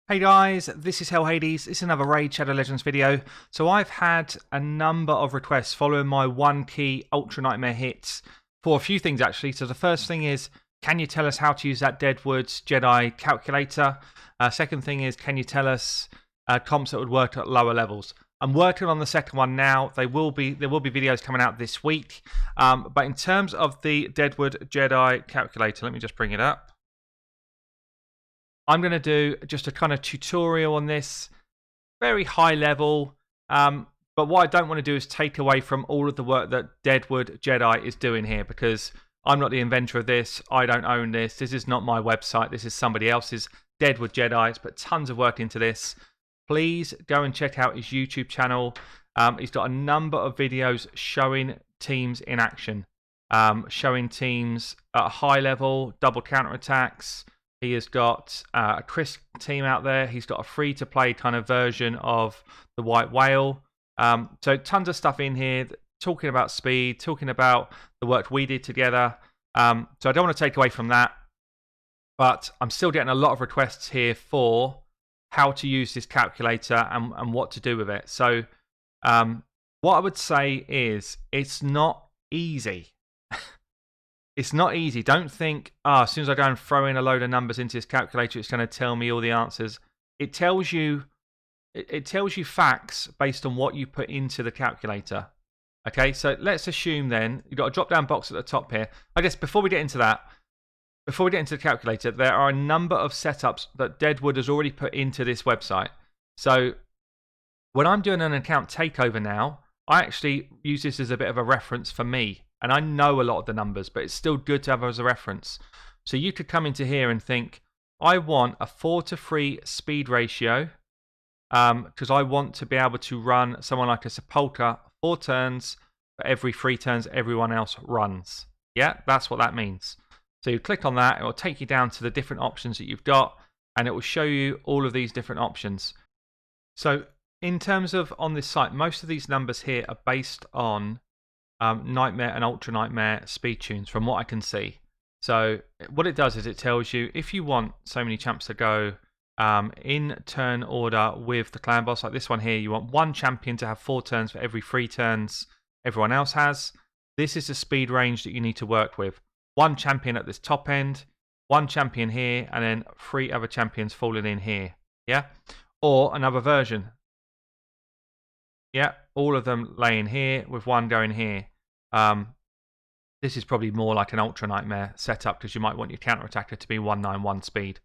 Hey guys, this is Hell Hades. It's another Raid Shadow Legends video. So I've had a number of requests following my 1-key Ultra Nightmare hits for a few things actually. So the first thing is, can you tell us how to use that Deadwood Jedi calculator? Second thing is, can you tell us comps that would work at lower levels? I'm working on the second one now. There will be videos coming out this week. But in terms of the Deadwood Jedi calculator, let me just bring it up. I'm going to do just a kind of tutorial on this, very high level, but what I don't want to do is take away from all of the work that Deadwood Jedi is doing here, because I'm not the inventor of this, I don't own this is not my website, this is somebody else's. Deadwood Jedi has put tons of work into this. Please go and check out his YouTube channel. He's got a number of videos showing teams in action, showing teams at a high level, double counterattacks. He has got a Chris team out there. He's got a free-to-play kind of version of the White Whale. So tons of stuff in here, talking about speed, talking about the work we did together. So I don't want to take away from that, but I'm still getting a lot of requests here for how to use this calculator and what to do with it. So what I would say is it's not easy. It's not easy. Don't think, as soon as I go and throw in a load of numbers into this calculator, it's going to tell me all the answers. It tells you facts based on what you put into the calculator. Okay, so let's assume then you've got a drop-down box at the top here. I guess before we get into that, before we get into the calculator, there are a number of setups that Deadwood has already put into this website. So when I'm doing an account takeover now, I actually use this as a bit of a reference for me. And I know a lot of the numbers, but it's still good to have as a reference. So you could come into here and think, I want a 4-to-3 speed ratio, because I want to be able to run someone like a Sepulchre 4 turns for every 3 turns everyone else runs. Yeah, that's what that means. So you click on that, it will take you down to the different options that you've got, and it will show you all of these different options. So in terms of on this site, most of these numbers here are based on Nightmare and Ultra Nightmare speed tunes from what I can see. So what it does is it tells you if you want so many champs to go in turn order with the clan boss, like this one here, you want one champion to have 4 turns for every 3 turns everyone else has. This is the speed range that you need to work with. One champion at this top end, one champion here, and then 3 other champions falling in here. Yeah? Or another version. Yeah, all of them laying here with one going here. This is probably more like an Ultra Nightmare setup, because you might want your counter-attacker to be 191 speed.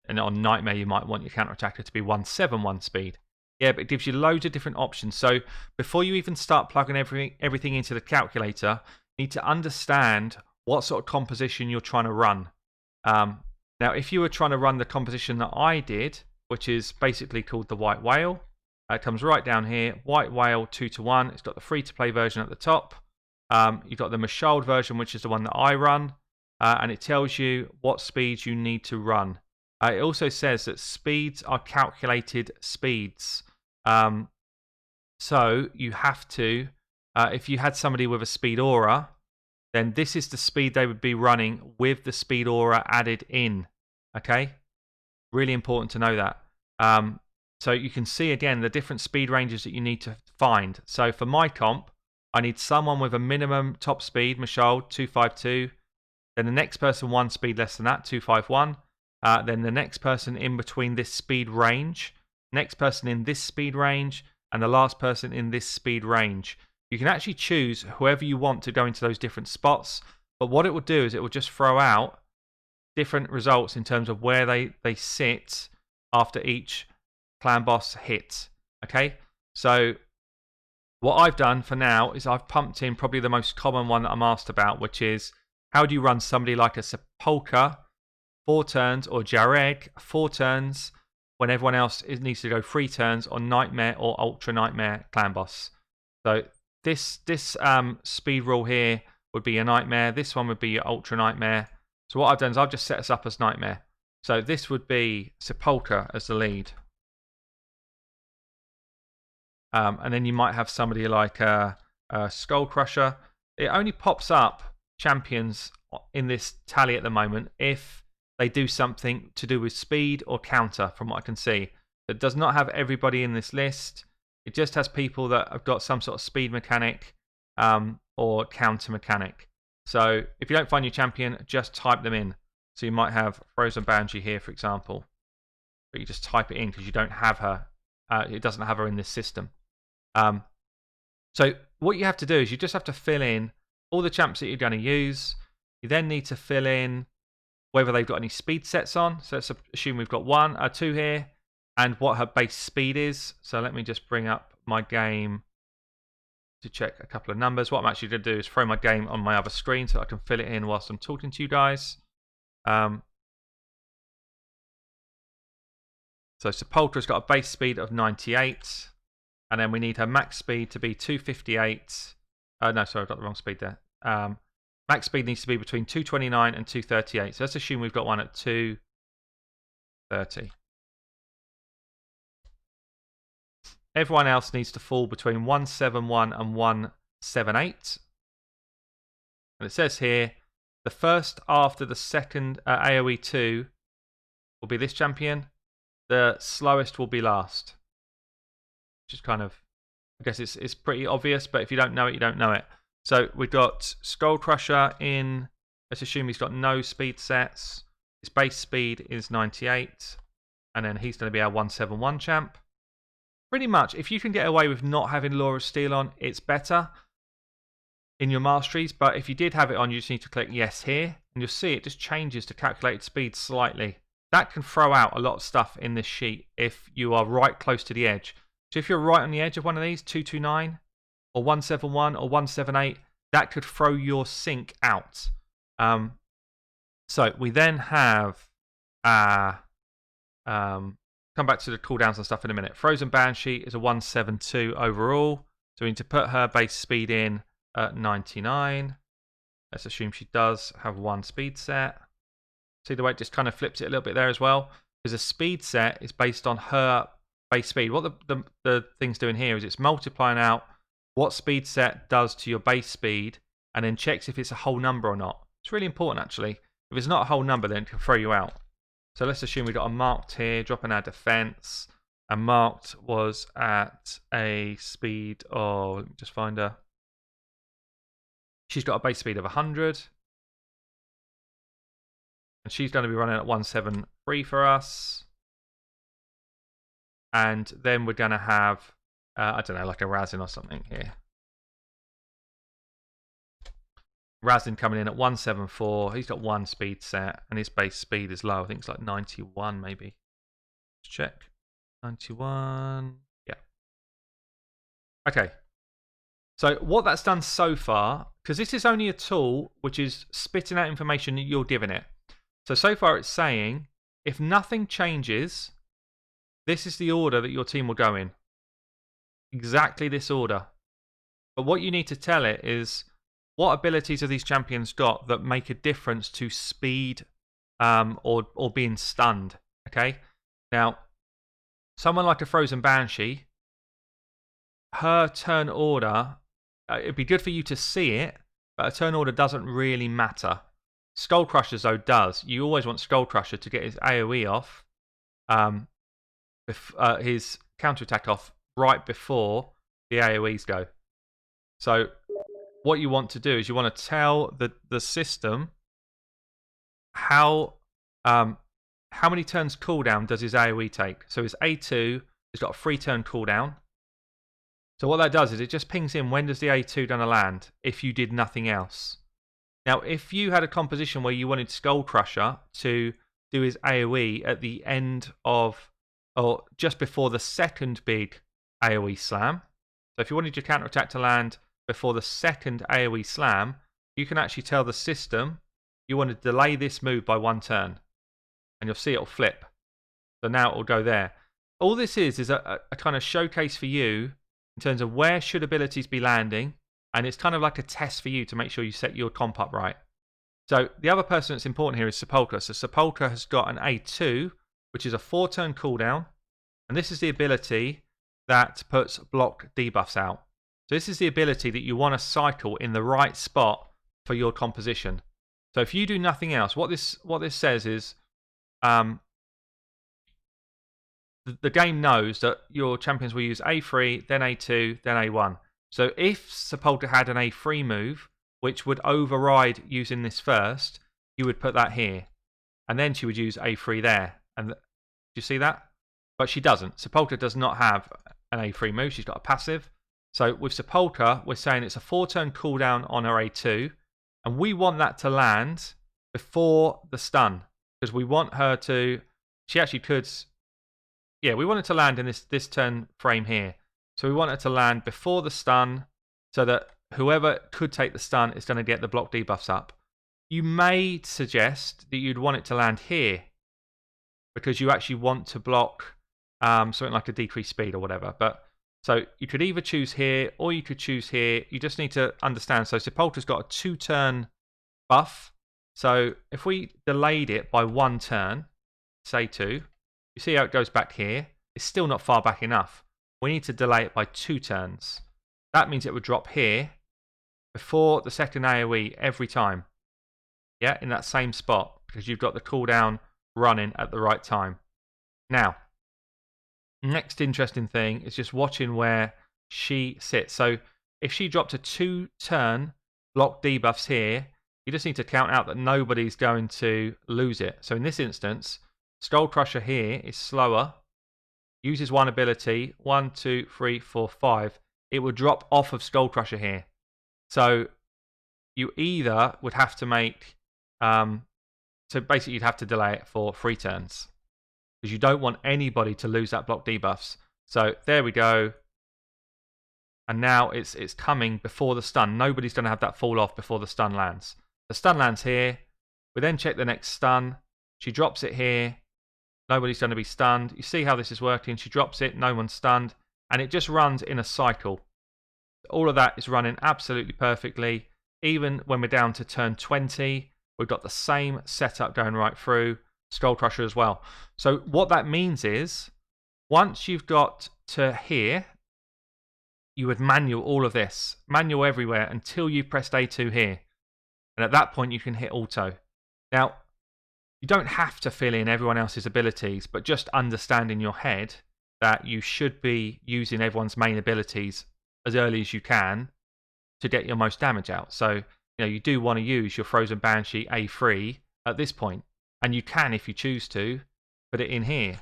And on Nightmare, you might want your counter-attacker to be 171 speed. Yeah, but it gives you loads of different options. So before you even start plugging everything into the calculator, you need to understand what sort of composition you're trying to run. Now, if you were trying to run the composition that I did, which is basically called the White Whale, it comes right down here, White Whale 2-to-1. It's got the free-to-play version at the top. You've got the Mashaled version, which is the one that I run, and it tells you what speeds you need to run. It also says that speeds are calculated speeds. So you have to, if you had somebody with a speed aura, then this is the speed they would be running with the speed aura added in. Okay? Really important to know that. So you can see again the different speed ranges that you need to find. So for my comp, I need someone with a minimum top speed, Mashaled 252. Then the next person 1 speed less than that, 251. Then the next person in between this speed range, next person in this speed range, and the last person in this speed range. You can actually choose whoever you want to go into those different spots. But what it will do is it will just throw out different results in terms of where they sit after each clan boss hit. Okay, so what I've done for now is I've pumped in probably the most common one that I'm asked about, which is how do you run somebody like a Sepulchre 4 turns, or Jareg 4 turns when everyone else needs to go 3 turns on Nightmare or Ultra Nightmare clan boss. So this speed rule here would be a Nightmare. This one would be your Ultra Nightmare. So what I've done is I've just set us up as Nightmare. So this would be Sepulchre as the lead. And then you might have somebody like a Skull Crusher. It only pops up champions in this tally at the moment if they do something to do with speed or counter, from what I can see. It does not have everybody in this list. It just has people that have got some sort of speed mechanic or counter mechanic. So if you don't find your champion, just type them in. So you might have Frozen Banshee here, for example. But you just type it in because you don't have her. It doesn't have her in this system. So what you have to do is you just have to fill in all the champs that you're going to use. You then need to fill in whether they've got any speed sets on. So let's assume we've got 2 here, and what her base speed is. So let me just bring up my game to check a couple of numbers. What I'm actually going to do is throw my game on my other screen so I can fill it in whilst I'm talking to you guys. So Sepulchra's got a base speed of 98, and then we need her max speed to be 258. No, sorry, I've got the wrong speed there. Max speed needs to be between 229 and 238. So let's assume we've got one at 230. Everyone else needs to fall between 171 and 178. And it says here, the first after the second AoE 2 will be this champion. The slowest will be last. Which is kind of, I guess it's pretty obvious, but if you don't know it, you don't know it. So we've got Skull Crusher in, let's assume he's got no speed sets. His base speed is 98. And then he's going to be our 171 champ. Pretty much, if you can get away with not having Law of Steel on, it's better in your masteries. But if you did have it on, you just need to click yes here. And you'll see it just changes to calculated speed slightly. That can throw out a lot of stuff in this sheet if you are right close to the edge. So if you're right on the edge of one of these, 229 or 171 or 178, that could throw your sync out. So we then have come back to the cooldowns and stuff in a minute. Frozen Banshee is a 172 overall. So we need to put her base speed in at 99. Let's assume she does have one speed set. See the way it just kind of flips it a little bit there as well? Because a speed set is based on her base speed. What the thing's doing here is it's multiplying out what speed set does to your base speed and then checks if it's a whole number or not. It's really important actually. If it's not a whole number, then it can throw you out. So let's assume we've got a marked here, dropping our defense. And marked was at a speed of, let me just find her. She's got a base speed of 100. And she's going to be running at 173 for us. And then we're going to have, I don't know, like a Razin or something here. Razin coming in at 174. He's got one speed set, and his base speed is low. I think it's like 91, maybe. Let's check. 91. Yeah. Okay. So what that's done so far, because this is only a tool which is spitting out information that you're giving it. So far it's saying, if nothing changes, this is the order that your team will go in. Exactly this order. But what you need to tell it is, what abilities have these champions got that make a difference to speed or being stunned? Okay? Now, someone like a Frozen Banshee, her turn order, it'd be good for you to see it, but a turn order doesn't really matter. Skull Crusher, though, does. You always want Skull Crusher to get his AoE off, his counterattack off right before the AoEs go. So what you want to do is you want to tell the system how many turns cooldown does his AoE take. So his A2 has got a 3-turn cooldown. So what that does is it just pings in when does the A2 going to land if you did nothing else. Now, if you had a composition where you wanted Skull Crusher to do his AoE at the end of, or just before the second big AoE slam, so if you wanted your counterattack to land before the second AoE slam, you can actually tell the system you want to delay this move by 1 turn. And you'll see it'll flip. So now it'll go there. All this is a kind of showcase for you in terms of where should abilities be landing. And it's kind of like a test for you to make sure you set your comp up right. So the other person that's important here is Sepulchra. So Sepulchra has got an A2, which is a 4-turn cooldown. And this is the ability that puts block debuffs out. So this is the ability that you want to cycle in the right spot for your composition. So if you do nothing else, what this says is, the game knows that your champions will use A3, then A2, then A1. So if Sepultura had an A3 move, which would override using this first, you would put that here. And then she would use A3 there. And do you see that? But she doesn't. Sepultura does not have an A3 move. She's got a passive. So with Sepultura, we're saying it's a 4-turn cooldown on her A2. And we want that to land before the stun. Because we want her to... She actually could... Yeah, we want it to land in this turn frame here. So we want it to land before the stun so that whoever could take the stun is going to get the block debuffs up. You may suggest that you'd want it to land here because you actually want to block something like a decreased speed or whatever. But so you could either choose here or you could choose here. You just need to understand. So Sepultura's got a 2-turn buff. So if we delayed it by 1 turn, say 2, you see how it goes back here? It's still not far back enough. We need to delay it by 2 turns. That means it would drop here before the second AoE every time. Yeah, in that same spot because you've got the cooldown running at the right time. Now, next interesting thing is just watching where she sits. So if she dropped a 2-turn block debuffs here, you just need to count out that nobody's going to lose it. So in this instance, Skull Crusher here is slower, uses 1 ability, 1, 2, 3, 4, 5. It would drop off of Skull Crusher here. So you either would have to make, so basically you'd have to delay it for 3 turns. Because you don't want anybody to lose that block debuffs. So there we go. And now it's coming before the stun. Nobody's going to have that fall off before the stun lands. The stun lands here. We then check the next stun. She drops it here. Nobody's going to be stunned. You see how this is working. She drops it. No one's stunned. And it just runs in a cycle. All of that is running absolutely perfectly. Even when we're down to turn 20, we've got the same setup going right through. Skull Crusher as well. So what that means is, once you've got to here, you would manual all of this. Manual everywhere until you've pressed A2 here. And at that point, you can hit auto. Now, you don't have to fill in everyone else's abilities, but just understand in your head that you should be using everyone's main abilities as early as you can to get your most damage out. So, you do want to use your Frozen Banshee A3 at this point. And you can, if you choose to, put it in here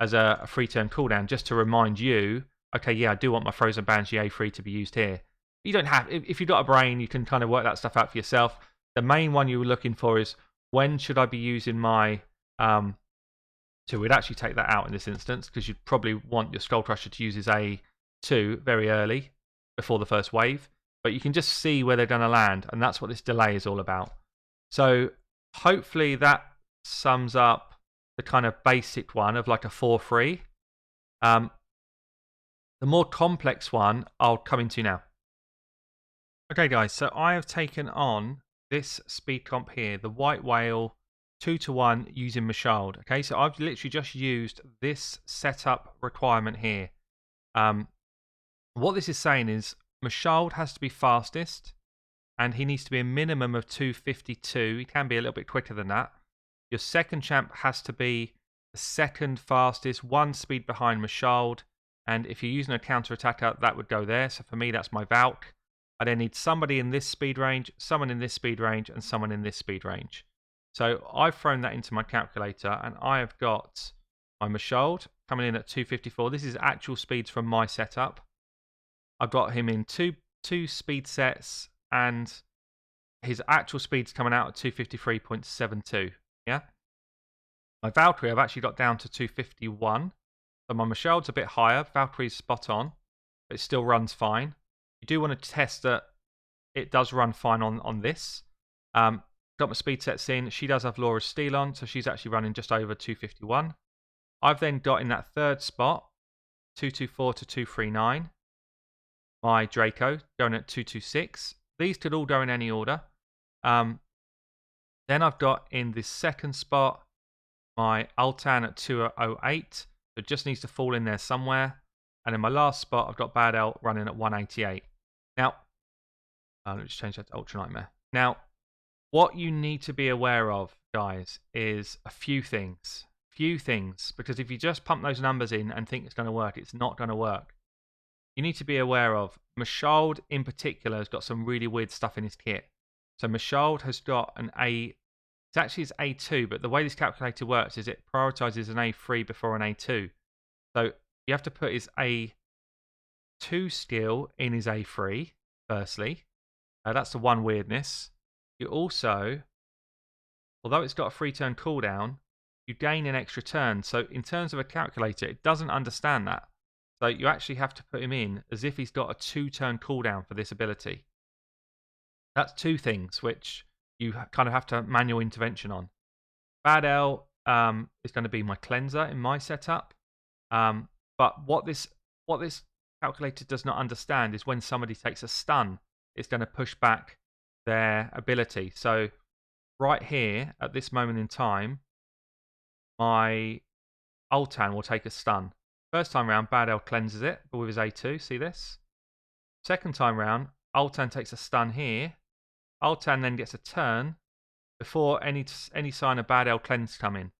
as a 3-turn cooldown just to remind you, okay, yeah, I do want my Frozen Banshee A3 to be used here. You don't have, if you've got a brain, you can kind of work that stuff out for yourself. The main one you were looking for is, when should I be using my, so we'd actually take that out in this instance, because you'd probably want your Skull Crusher to use his A2 very early, before the first wave. But you can just see where they're going to land, and that's what this delay is all about. So hopefully that sums up the kind of basic one of like a 4-3. The more complex one I'll come into now. Okay guys, so I have taken on this speed comp here, the White Whale 2-to-1 using Mashald. Okay, so I've literally just used this setup requirement here. What this is saying is Mashald has to be fastest, and he needs to be a minimum of 252. He can be a little bit quicker than that. Your second champ has to be the second fastest, 1 speed behind Mashald. And if you're using a counter attacker, that would go there. So for me, that's my Valk. I then need somebody in this speed range, someone in this speed range, and someone in this speed range. So I've thrown that into my calculator, and I have got my Mashald coming in at 254. This is actual speeds from my setup. I've got him in two speed sets, and his actual speed's coming out at 253.72. Yeah. My Valkyrie I've actually got down to 251. So my Mashald's a bit higher. Valkyrie's spot on, but it still runs fine. You do want to test that it does run fine on this. Got my speed sets in. She does have Laura's Steel on, so she's actually running just over 251. I've then got in that third spot 224 to 239. My Draco going at 226. These could all go in any order. Then I've got in the second spot my Altan at 208. So it just needs to fall in there somewhere. And in my last spot, I've got Bad L running at 188. Now, let me just change that to Ultra Nightmare. Now, what you need to be aware of guys, is a few things. Because if you just pump those numbers in and think it's going to work, it's not going to work. You need to be aware of Mashauld in particular has got some really weird stuff in his kit. So Mashauld has got an A. It's actually his A2, but the way this calculator works is it prioritizes an A3 before an A2. So you have to put his A2 skill in his A3, firstly. That's the one weirdness. You also, although it's got a 3-turn cooldown, you gain an extra turn. So in terms of a calculator, it doesn't understand that. So you actually have to put him in as if he's got a 2-turn cooldown for this ability. That's two things which you kind of have to manual intervention on. Bad L is going to be my cleanser in my setup. But what this calculator does not understand is when somebody takes a stun, it's going to push back their ability. So right here, at this moment in time, my Ultan will take a stun. First time round, Bad L cleanses it, but with his A2, see this? Second time round, Ultan takes a stun here. Ultan then gets a turn before any sign of Bad L cleanse come in.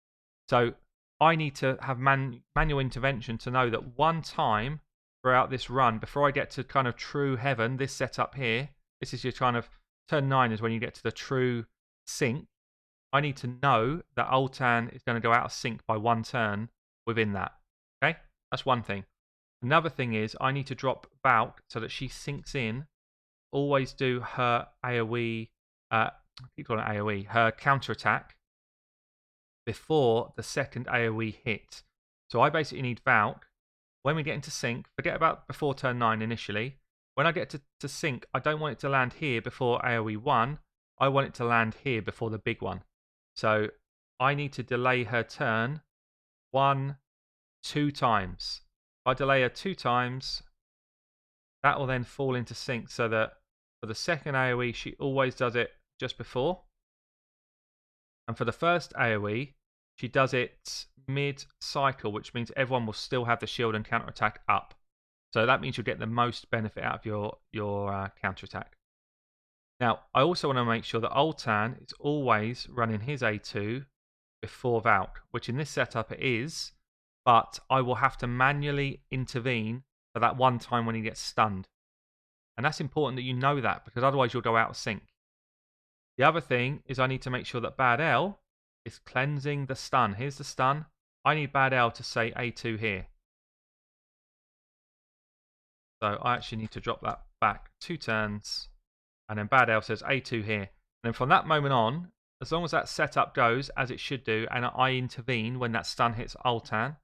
So I need to have manual intervention to know that one time throughout this run, before I get to kind of true heaven, this setup here, this is your kind of turn 9 is when you get to the true sync. I need to know that Ultan is going to go out of sync by one turn within that. Okay? That's one thing. Another thing is I need to drop Valk so that she sinks in. Always do her AoE, I keep calling it AoE, her counterattack before the second AoE hit. So I basically need Valk. When we get into sync, forget about before turn 9 initially. When I get to sync, I don't want it to land here before AoE 1. I want it to land here before the big one. So I need to delay her turn 2 times. If I delay her 2 times, that will then fall into sync so that for the second AoE, she always does it just before. And for the first AoE, she does it mid-cycle, which means everyone will still have the shield and counterattack up. So that means you'll get the most benefit out of your counterattack. Now, I also want to make sure that Ultan is always running his A2 before Valk, which in this setup it is, but I will have to manually intervene for that one time when he gets stunned. And that's important that you know that, because otherwise you'll go out of sync. The other thing is I need to make sure that Bad L is cleansing the stun. Here's the stun. I need Bad L to say A2 here. So I actually need to drop that back 2 turns. And then Bad L says A2 here. And then from that moment on, as long as that setup goes as it should do, and I intervene when that stun hits Ultan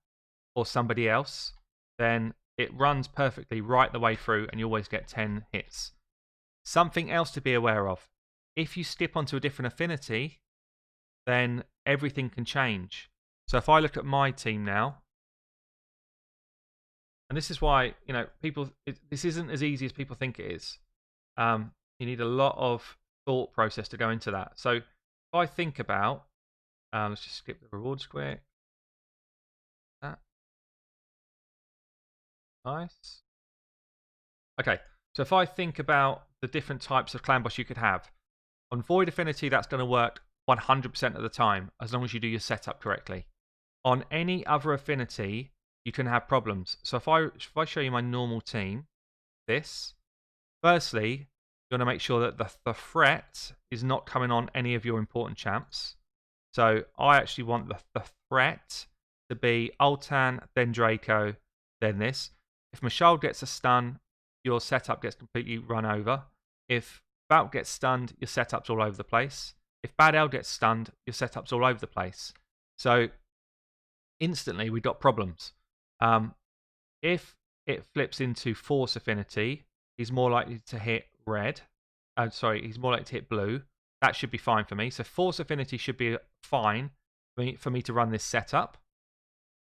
or somebody else, then it runs perfectly right the way through and you always get 10 hits. Something else to be aware of. If you skip onto a different affinity, then everything can change. So if I look at my team now, and this is why, this isn't as easy as people think it is. You need a lot of thought process to go into that. So if I think about, let's just skip the rewards quick. That. Nice. Okay, so if I think about the different types of clan boss you could have, on Void Affinity, that's going to work 100% of the time, as long as you do your setup correctly. On any other affinity, you can have problems. So if I show you my normal team, firstly, you want to make sure that the threat is not coming on any of your important champs. So I actually want the threat to be Ultan, then Draco, then this. If Mashauld gets a stun, your setup gets completely run over. If Valk gets stunned, your setup's all over the place. If Bad L gets stunned, your setup's all over the place. So instantly we got problems. If it flips into Force Affinity, he's more likely to hit red. He's more likely to hit blue. That should be fine for me. So Force Affinity should be fine for me to run this setup.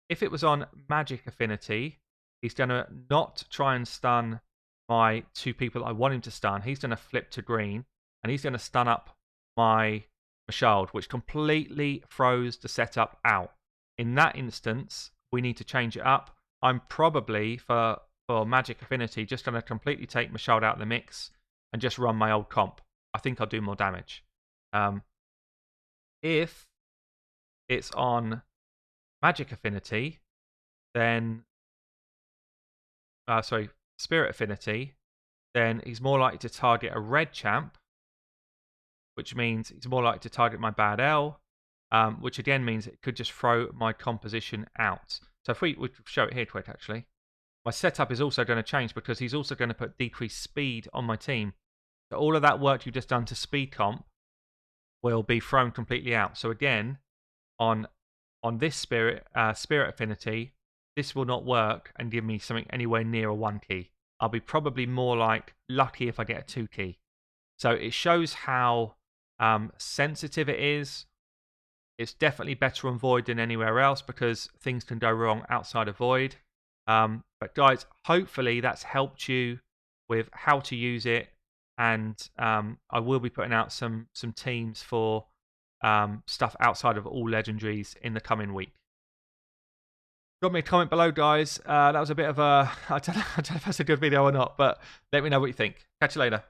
If it was on Magic Affinity, he's going to not try and stun my 2 people I want him to stun. He's going to flip to green, and he's going to stun up my Mashauld, which completely throws the setup out. In that instance, we need to change it up. I'm probably, for Magic Affinity, just going to completely take Mashauld out of the mix and just run my old comp. I think I'll do more damage. If it's on magic affinity, then sorry, spirit affinity, then he's more likely to target a red champ, which means he's more likely to target my bad L, which again means it could just throw my composition out. So if we show it here quick, actually. My setup is also going to change because he's also going to put decreased speed on my team. So all of that work you've just done to speed comp will be thrown completely out. So again, on this spirit affinity, this will not work and give me something anywhere near a 1 key. I'll be probably more like lucky if I get a 2 key. So it shows how sensitive it is. It's definitely better on Void than anywhere else because things can go wrong outside of Void. But guys, hopefully that's helped you with how to use it. And I will be putting out some teams for stuff outside of all legendaries in the coming week. Drop me a comment below, guys. That was a bit of a... I don't know if that's a good video or not, but let me know what you think. Catch you later.